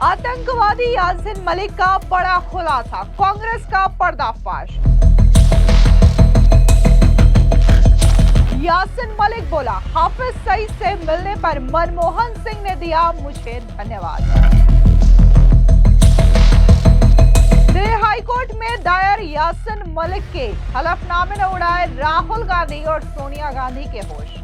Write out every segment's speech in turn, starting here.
आतंकवादी यासिन मलिक का बड़ा खुलासा, कांग्रेस का पर्दाफाश। यासिन मलिक बोला, हाफिज सईद से मिलने पर मनमोहन सिंह ने दिया मुझे धन्यवाद। दिल्ली हाईकोर्ट में दायर यासिन मलिक के हलफनामे ने उड़ाए राहुल गांधी और सोनिया गांधी के होश।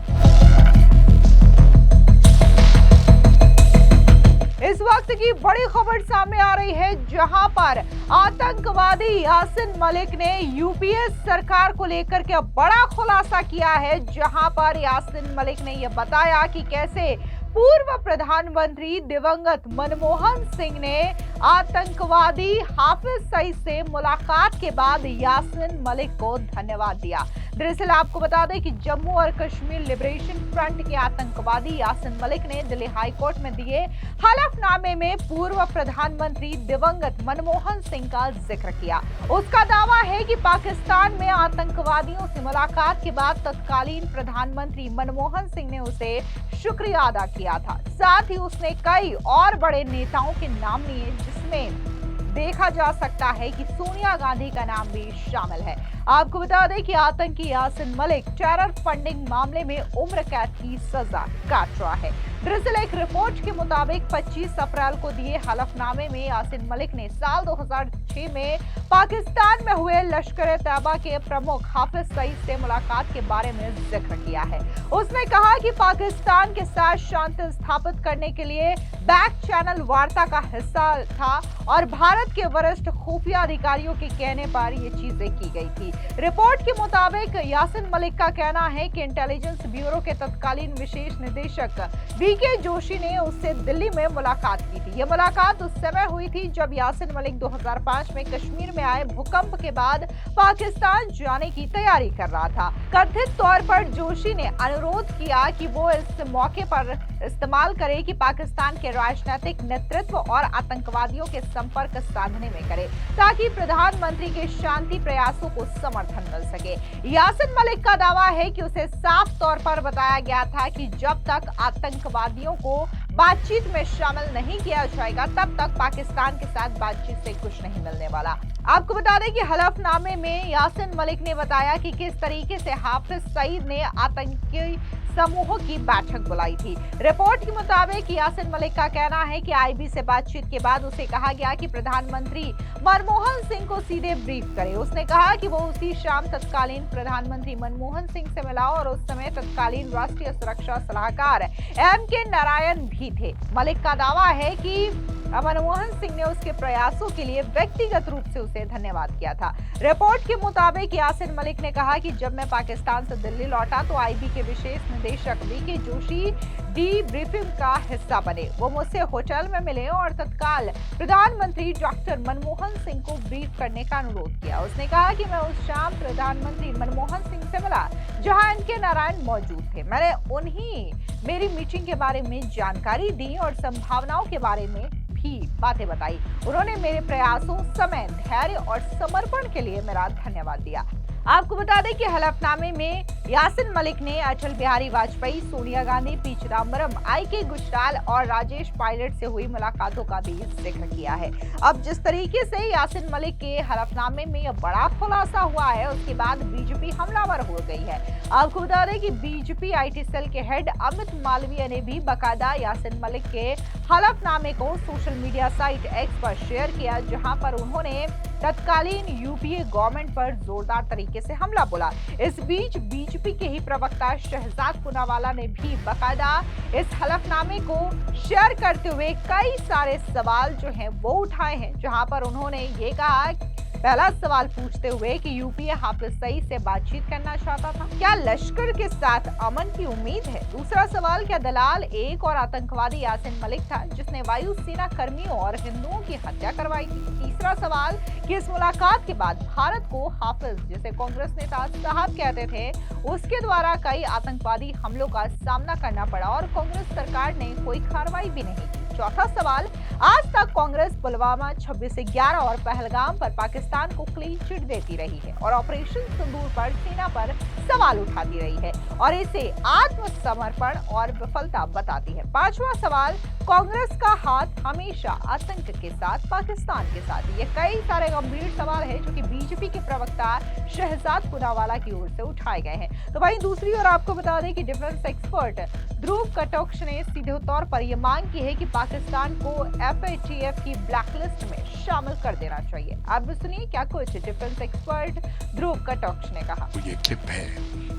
इस वक्त की बड़ी खबर सामने आ रही है, जहां पर आतंकवादी यासिन मलिक ने यूपीए सरकार को लेकर के बड़ा खुलासा किया है, जहां पर यासिन मलिक ने यह बताया कि कैसे पूर्व प्रधानमंत्री दिवंगत मनमोहन सिंह ने आतंकवादी हाफिज सईद से मुलाकात के बाद यासिन मलिक को धन्यवाद दिया। दरअसल आपको बता दें कि जम्मू और कश्मीर लिबरेशन फ्रंट के आतंकवादी यासिन मलिक ने दिल्ली हाईकोर्ट में दिए हलफनामे में पूर्व प्रधानमंत्री दिवंगत मनमोहन सिंह का जिक्र किया। उसका दावा है कि पाकिस्तान में आतंकवादियों से मुलाकात के बाद तत्कालीन प्रधानमंत्री मनमोहन सिंह ने उसे शुक्रिया अदा किया था। साथ ही उसने कई और बड़े नेताओं के नाम लिए, जिसमें देखा जा सकता है कि सोनिया गांधी का नाम भी शामिल है। आपको बता दें कि आतंकी यासिन मलिक टेरर फंडिंग मामले में उम्र कैद की सजा काट रहा है। दरअसल एक रिपोर्ट के मुताबिक 25 अप्रैल को दिए हलफनामे में यासिन मलिक ने साल 2006 में पाकिस्तान में हुए लश्कर-ए-तैयबा के प्रमुख हाफिज सईद से मुलाकात के बारे में जिक्र किया है। उसने कहा कि पाकिस्तान के साथ शांति स्थापित करने के लिए बैक चैनल वार्ता का हिस्सा था और भारत के वरिष्ठ खुफिया अधिकारियों के कहने पर ये चीजें की गई थी। रिपोर्ट के मुताबिक यासिन मलिक का कहना है कि इंटेलिजेंस ब्यूरो के तत्कालीन विशेष निदेशक वीके जोशी ने उससे दिल्ली में मुलाकात की थी। यह मुलाकात उस समय हुई थी जब यासिन मलिक 2005 में कश्मीर में आए भूकंप के बाद पाकिस्तान जाने की तैयारी कर रहा था। कथित तौर पर जोशी ने अनुरोध किया कि वो इस मौके पर इस्तेमाल करे कि पाकिस्तान के राजनीतिक नेतृत्व और आतंकवादियों के संपर्क साधने में करे, ताकि प्रधानमंत्री के शांति प्रयासों को समर्थन मिल सके। यासिन मलिक का दावा है कि उसे साफ तौर पर बताया गया था कि जब तक आतंकवादियों को बातचीत में शामिल नहीं किया जाएगा, तब तक पाकिस्तान के साथ बातचीत से कुछ नहीं मिलने वाला। आपको बता दें कि हलफनामे में यासिन मलिक ने बताया कि किस तरीके से हाफिज सईद ने आतंकी समूहों की बैठक बुलाई थी। रिपोर्ट के मुताबिक यासिन मलिक का कहना है कि आईबी से बातचीत के बाद उसे कहा गया कि प्रधानमंत्री मनमोहन सिंह को सीधे ब्रीफ करे। उसने कहा कि वो उसी शाम तत्कालीन प्रधानमंत्री मनमोहन सिंह से मिला और उस समय तत्कालीन राष्ट्रीय सुरक्षा सलाहकार एम.के. नारायण भी थे। मलिक का दावा है कि मनमोहन सिंह ने उसके प्रयासों के लिए व्यक्तिगत रूप से उसे धन्यवाद किया था। रिपोर्ट के मुताबिक यासिन मलिक ने कहा कि जब मैं पाकिस्तान से दिल्ली लौटा तो आईबी के विशेष निदेशक वीके जोशी डी ब्रीफिंग का हिस्सा बने। वो मुझसे होटल में मिले और तत्काल प्रधानमंत्री डॉक्टर मनमोहन सिंह को ब्रीफ करने का अनुरोध किया। उसने कहा कि मैं उस शाम प्रधानमंत्री मनमोहन सिंह से मिला जहां एम.के. नारायण मौजूद थे। मैंने उन्हीं मेरी मीटिंग के बारे में जानकारी दी और संभावनाओं के बारे में भी बातें बताई। उन्होंने मेरे प्रयासों, समय, धैर्य और समर्पण के लिए मेरा धन्यवाद दिया। आपको बता दें कि हलफनामे में यासिन मलिक ने अटल बिहारी वाजपेयी, सोनिया गांधी, पी चिदम्बरम, आई.के. गुजराल और राजेश पायलट से हुई मुलाकातों का भी जिक्र किया है। अब जिस तरीके से यासिन मलिक के हलफनामे में यह बड़ा खुलासा हुआ है, उसके बाद बीजेपी हमलावर हो गई है। आपको बता दें कि बीजेपी आईटी सेल के हेड अमित मालवीय ने भी बाकायदा यासिन मलिक के हलफनामे को सोशल मीडिया साइट एक्स पर शेयर किया, जहां पर उन्होंने तत्कालीन यूपीए गवर्नमेंट पर जोरदार तरीके से हमला बोला। इस बीच बीजेपी के ही प्रवक्ता शहजाद पूनावाला ने भी बाकायदा इस हलफनामे को शेयर करते हुए कई सारे सवाल जो हैं वो उठाए हैं, जहां पर उन्होंने ये कहा, पहला सवाल पूछते हुए कि यूपीए हाफिज सईद से बातचीत करना चाहता था, क्या लश्कर के साथ अमन की उम्मीद है? दूसरा सवाल, क्या दलाल एक और आतंकवादी यासिन मलिक था जिसने वायुसेना कर्मियों और हिंदुओं की हत्या करवाई थी? तीसरा सवाल कि इस मुलाकात के बाद भारत को हाफिज, जिसे कांग्रेस नेता साहब कहते थे, उसके द्वारा कई आतंकवादी हमलों का सामना करना पड़ा और कांग्रेस सरकार ने कोई कार्रवाई भी नहीं की। चौथा सवाल, आज तक कांग्रेस पुलवामा, 26/11 और पहलगाम पर पाकिस्तान को क्लीन चिट देती रही है और ऑपरेशन सिंदूर पर सेना पर सवाल उठाती रही है। और इसे आत्मसमर्पण और विफलता बताती है। पांचवा सवाल, कांग्रेस का हाथ हमेशा आतंक के साथ, पाकिस्तान के साथ। ये कई सारे गंभीर सवाल हैं जो कि बीजेपी के प्रवक्ता शहजाद पूनावाला की ओर से उठाए गए हैं। तो वहीं दूसरी ओर आपको बता दें कि डिफेंस एक्सपर्ट ध्रुव कटोच ने सीधे तौर पर यह मांग की है कि पाकिस्तान को FATF की ब्लैकलिस्ट में शामिल कर देना चाहिए। आप भी सुनिए क्या कुछ डिफेंस एक्सपर्ट ध्रुव कटोच ने कहा। ये क्लिप है,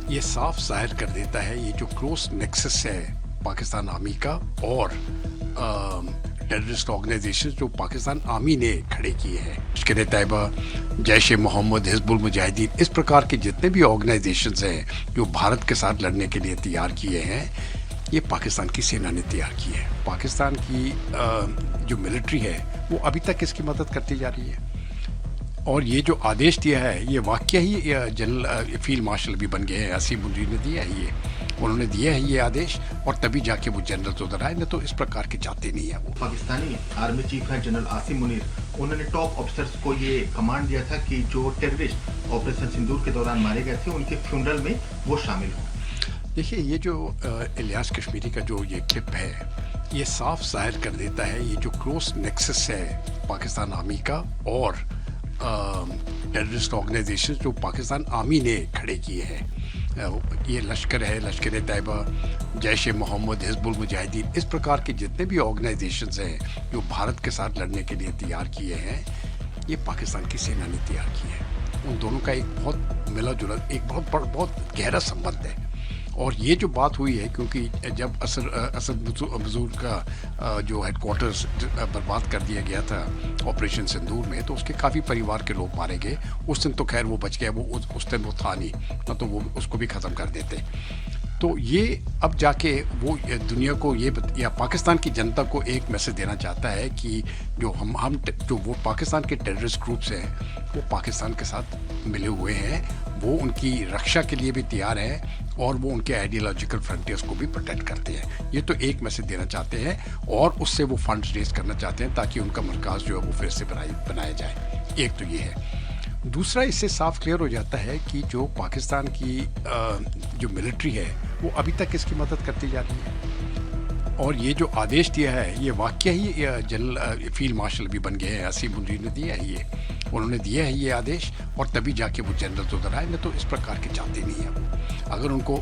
ये साफ जाहिर कर देता है ये जो क्लोज नेक्सस है पाकिस्तान आर्मी का और टेररिस्ट ऑर्गेनाइजेशन जो पाकिस्तान आर्मी ने खड़े किए हैं, लश्कर तैयबा, जैश ए मोहम्मद, हिजबुल मुजाहिदीन, इस प्रकार के जितने भी ऑर्गेनाइजेशंस हैं जो भारत के साथ लड़ने के लिए तैयार किए हैं, ये पाकिस्तान की सेना ने तैयार की है। पाकिस्तान की जो मिलिट्री है वो अभी तक इसकी मदद करती जा रही है। और ये जो आदेश दिया है ये वाकई ही जनरल फील्ड मार्शल भी बन गए हैं, आसिम मुनीर ने दिया है, ये उन्होंने दिया है ये आदेश, और तभी जाके वो जनरल उधर आए, न तो इस प्रकार के जाते नहीं है वो। पाकिस्तानी आर्मी चीफ है जनरल आसिम मुनीर, उन्होंने टॉप ऑफिसर्स को ये कमांड दिया था कि जो टेररिस्ट ऑपरेशन सिंदूर के दौरान मारे गए थे उनके फ्यूनरल में वो शामिल हों। देखिए, ये जो इलियास कश्मीरी का जो ये क्लिप है, ये साफ जाहिर कर देता है ये जो क्लोज नेक्सस है पाकिस्तान आर्मी का और टेररिस्ट ऑर्गेनाइजेशन जो पाकिस्तान आर्मी ने खड़े किए हैं। ये लश्कर है, लश्कर तैयबा, जैश ए मोहम्मद, हिजबुल मुजाहिदीन, इस प्रकार के जितने भी ऑर्गेनाइजेशंस हैं जो भारत के साथ लड़ने के लिए तैयार किए हैं, ये पाकिस्तान की सेना ने तैयार किए हैं। उन दोनों का एक बहुत मिला जुला, एक बहुत गहरा संबंध है। और ये जो बात हुई है, क्योंकि जब असद मसूद का जो हेडक्वार्टर्स बर्बाद कर दिया गया था ऑपरेशन सिंदूर में, तो उसके काफ़ी परिवार के लोग मारे गए। उस दिन तो खैर वो बच गया, वो उस दिन वो था नहीं, ना तो वो उसको भी ख़त्म कर देते। तो ये अब जाके वो दुनिया को ये या पाकिस्तान की जनता को एक मैसेज देना चाहता है कि जो हम जो वो पाकिस्तान के टेररिस्ट ग्रुप्स हैं वो पाकिस्तान के साथ मिले हुए हैं, वो उनकी रक्षा के लिए भी तैयार हैं और वो उनके आइडियोलॉजिकल फ्रंटियर्स को भी प्रोटेक्ट करते हैं। ये तो एक मैसेज देना चाहते हैं और उससे वो फंड्स रेज करना चाहते हैं ताकि उनका मरकज़ जो है वो फिर से बनाया जाए। एक तो ये है। दूसरा, इससे साफ क्लियर हो जाता है कि जो पाकिस्तान की जो मिलिट्री है वो अभी तक इसकी मदद करती जा रही है। और ये जो आदेश दिया है ये वाकई ही जनरल फील्ड मार्शल भी बन गए हैं, आसिम मुनीर ने दिया है, ये उन्होंने दिया है ये आदेश, और तभी जाके वो जनरल उधर आए, न तो इस प्रकार के जाते नहीं है वो। अगर उनको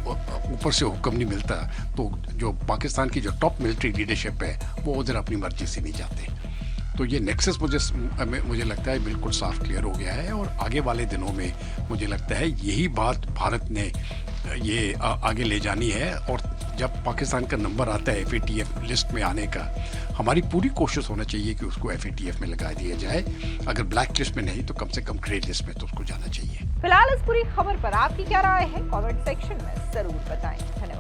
ऊपर से हुक्म नहीं मिलता तो जो पाकिस्तान की जो टॉप मिलिट्री लीडरशिप है वो उधर अपनी मर्जी से नहीं जाते। तो ये नेक्सस मुझे लगता है बिल्कुल साफ क्लियर हो गया है, और आगे वाले दिनों में मुझे लगता है यही बात भारत ने ये आगे ले जानी है। और जब पाकिस्तान का नंबर आता है FATF लिस्ट में आने का, हमारी पूरी कोशिश होना चाहिए कि उसको FATF में लगा दिया जाए। अगर ब्लैक लिस्ट में नहीं तो कम से कम ग्रे लिस्ट में तो उसको जाना चाहिए। फिलहाल इस पूरी खबर पर आपकी क्या राय है, कमेंट सेक्शन में जरूर बताएं। धन्यवाद।